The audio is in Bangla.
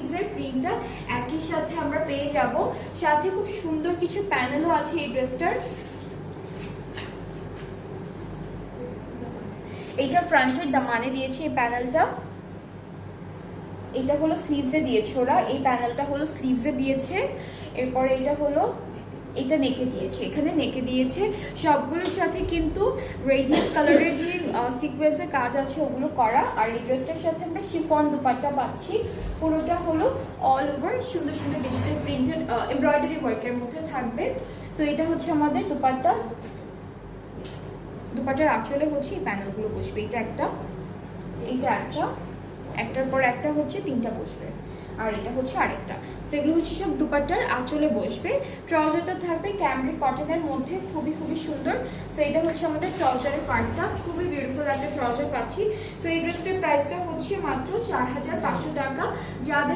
স্লিভসের প্রিন্টটা একই সাথে আমরা পেয়ে যাব। সাথে খুব সুন্দর কিছু প্যানেলও আছে এই ড্রেসটার। এইটা ফ্রন্টের দামানে দিয়েছে এই প্যানেলটা, এটা হলো স্লিভসে দিয়েছে ওরা, এই প্যানেলটা হলো স্লিভসে দিয়েছে। এরপরে এটা হলো, এটা নেকে দিয়েছে, এখানে নেকে দিয়েছে। সবগুলোর সাথে কিন্তু রেডিয়াম কালারের যে সিকোয়েন্সের কাজ আছে ওগুলো করা। আর এই ড্রেসটার সাথে আমরা শিফন দুপাট্টা পাচ্ছি, পুরোটা হলো অল ওভার সুন্দর সুন্দর ডিজিটাল প্রিন্টেড এমব্রয়ডারি ওয়ার্কের মধ্যে থাকবে। সো এটা হচ্ছে আমাদের দুপাট্টা, দুপাট্টার আঁচলে হচ্ছে এই প্যানেলগুলো বসবে। এটা একটা, এইটা একটা, একটার পর একটা হচ্ছে তিনটা বসবে, আর এটা হচ্ছে আরেকটা। সো এগুলো হচ্ছে সব দুপাট্টার আঁচলে বসবে। ট্রাউজারটা থাকবে ক্যামব্রিক কটনের মধ্যে, খুবই খুবই সুন্দর। সো এটা হচ্ছে আমাদের ট্রাউজারের পার্টটা, খুবই বিউটিফুল একটা ট্রাউজার পাচ্ছি। সো এই ড্রেসটার প্রাইসটা হচ্ছে মাত্র 4500 টাকা। যাদের